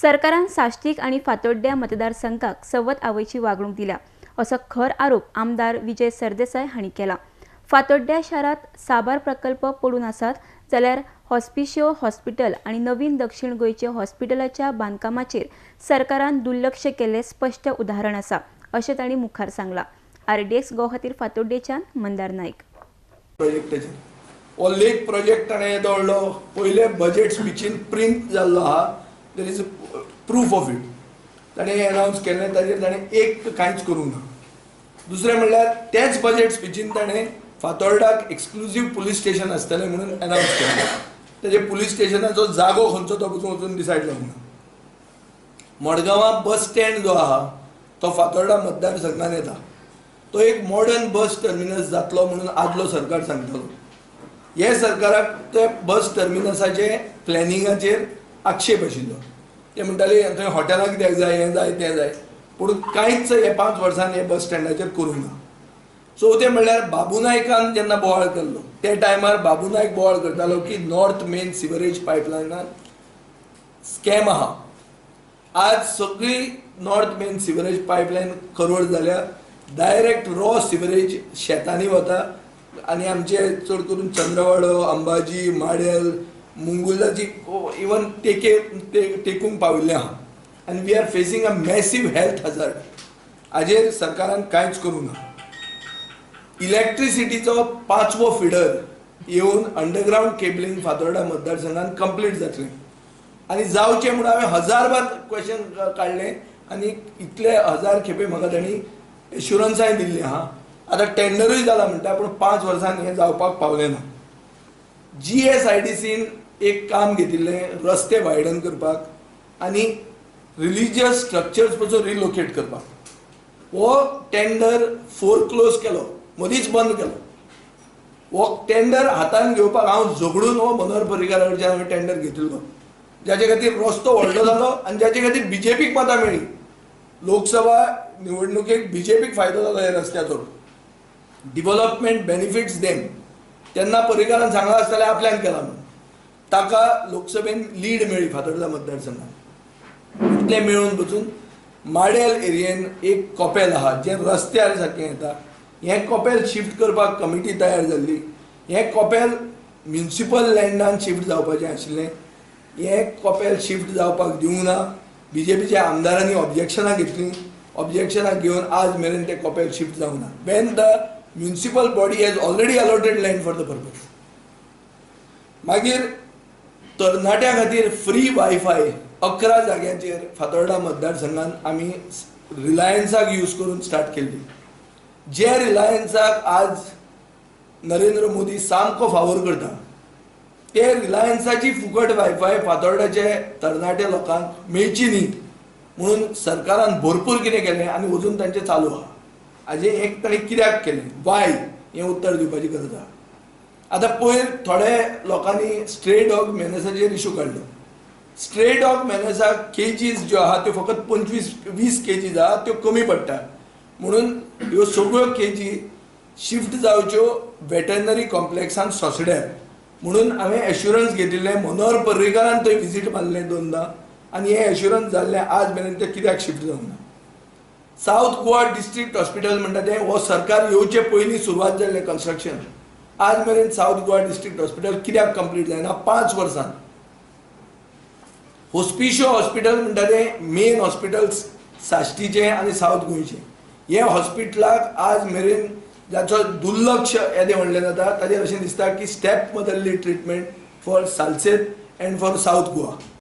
सरकारान साश्टीक आणि फातोड्ड्या मतदारसंघाक सवत आवयची वागणूक दिल्या असो खर आरोप आमदार विजय सरदेसाय हांणी केला। फातोड्ड्या शारात साबार प्रकल्प पडून आसात जाल्यार हॉस्पिशियो हॉस्पिटल आणि नवीन दक्षिण गोयचे हॉस्पिटलाच्या बांदकामाचेर सरकारान दुर्लक्ष केले स्पष्ट उदाहरण आसा अशें तांणी मुखार सांगला। RDX गोवा खातीर फातोड्डेच्यान मंदार नाईक। प्रोजेक्टाचेर लेक प्रोजेक्ट ताणें दवरलो पयले बजेट स्पीचीन प्रिंट जाल्लो आहा। There is proof of it ताणें अनाउन्स केलें ताजेर ताणें एक कांयच करूंक ना। दुसरें म्हणल्यार तेच बजेट स्पीचीन ताणें फातोर्डाक एक्सक्लुझीव पुलीस स्टेशन आसतलें म्हणून अनाउन्स केलें। तेजे पुलीस स्टेशनाचो जागो खंयचो तो वचून डिसायड जावंक ना। मडगांवां बस स्टँड जो आहा तो फातोर्डा मतदारसंघान येता, तो एक मॉडर्न बस टर्मिनस जातलो म्हणून आदलो सरकार सांगतालो। हे सरकाराक ते बस टर्मिनसाचे प्लॅनिंगाचेर आक्षेप आशिल्लो। ते म्हणटाले थंय हॉटेलां कित्याक जाय, हें जाय तें जाय, पूण कांयच हे 5 वर्सांनी हे बस स्टँडाचेर करूंक ना। चवथें म्हणल्यार बाबू नायकान जेन्ना बोवाळ केल्लो ते टायमार बाबू नायक बोवाळ करतालो की नॉर्थ मेन सिवरेज पायपलायनान स्कॅम आहा। आज सगळी नॉर्थ मेन सिवरेज पायपलायन करवड जाल्या, डायरेक्ट रॉ सिवरेज शेतांनी वता आनी आमचे चड करून चंद्रवाडो, अंबाजी, माडेल, मुंगुलाची इवन टेकूंक पाविल्ले आहा आनी we are facing a massive health hazard. हाजेर सरकारान कांयच करूं ना। इलेक्ट्रिसिटीचो 5वो फिडर येवन अंडरग्राउंड केबलिंग फातोर्डा मतदारसंघान कंप्लीट जातलें आनी जावचें म्हणून हांवें 1000 बार क्वेश्चन काडलें आनी इतले 1000 खेपे म्हाका तांणी एश्युरन्साय दिल्ली आहा। आतां टेंडरूय जाला म्हणटा पूण 5 वर्सांनी हें जावपाक पावलें ना। GSIDCन एक काम घेतिल्लें रस्ते वायडन करपाक आनी रिलिजियस स्ट्रक्चर्स पसून रिलोकेट करपाक। हो टेंडर फोरक्लोज केलो, मदींच बंद केलो। हो टेंडर हातान घेवपाक हांव झगडून हो मनोहर पर्रीकारा कडच्यान हांवें टेंडर घेतिल्लो, जाचे खातीर रस्तो व्हडलो जालो आनी जाचे खातीर BJPक मतां मेळ्ळी। लोकसभा निवडणुकेक BJPक फायदो जालो ह्या रस्त्याचो। डिव्हलपमेंट बेनिफिट्स देम तेन्ना पर्रीकारान सांगला आसतलें आपल्यान केला म्हणून, ताका लोकसभेन लीड मेळ्ळी फातोर्डा मतदारसंघात। इतलें मेळून पसून माडेल एरियेन एक कॉपेल आहा जें रस्त्यार सारकें येता। हें कॉपेल शिफ्ट करपाक कमिटी तयार जाल्ली। हें कॉपेल म्युनिसिपल लँडान शिफ्ट जावपाचें आशिल्लें। हें कॉपेल शिफ्ट जावपाक दिवंक ना। BJPच्या आमदारांनी ऑब्जेक्शनां घेतलीं, ऑब्जेक्शनां घेवन आज मेरेन तें कॉपेल शिफ्ट जावंक ना। Wien the municipal body has already allotted land for the purpose. मागीर तरणाट्यां खातीर फ्री वायफाय 11 जाग्यांचेर फातोर्डा मतदारसंघान आमी रिलायन्साक यूज करून स्टार्ट केल्ली। जे रिलायन्साक आज नरेंद्र मोदी सामको फावोर करता, ते रिलायन्साची फुकट वायफाय फातोर्डाचे तरणाटे लोकांक मेळची न्ही म्हणून सरकारान भरपूर कितें केलें आनी अजून तांचें चालू आहा। हाजें एक ताणें कित्याक केलें, वाय हें उत्तर दिवपाची गरज आहा। आतां पयर थोडे लोकांनी स्ट्रे डॉग मेनसाचेर इशू काडलो। स्ट्रे डॉग मेनसाक केजीस ज्यो आहा त्यो फकत 25-20 केजीस आहा, त्यो कमी पडटा म्हणून ह्यो सगळ्यो केजी शिफ्ट जावच्यो वेटरनरी कॉम्प्लेक्सान सोंसड्यार म्हणून हांवें एश्युरन्स घेतिल्लें। मनोहर पर्रीकारान थंय विजीट मारलें 2दा आनी हें एश्युरन्स जाल्लें आज मेरेन तें कित्याक शिफ्ट जावंक ना। सावथ गोवा डिस्ट्रिक्ट हॉस्पिटल म्हणटा तें हो सरकार येवचे पयलीं सुरवात जाल्लें कन्स्ट्रक्शन। आज मेरेन सावथ गोवा डिस्ट्रिक्ट हॉस्पिटल कित्याक कंप्लीट जायना 5 वर्सांत। हॉस्पिशियो हॉस्पिटल म्हणटा तें मेन हॉस्पिटल साश्टीचें आनी सावथ गोंयचें। हे हॉस्पिटलाक आज मेरेन जाचो दुर्लक्ष येदें म्हणलें जाता, ताचेर अशें दिसता की स्टेप बदलली treatment for Salcete end for south Goa.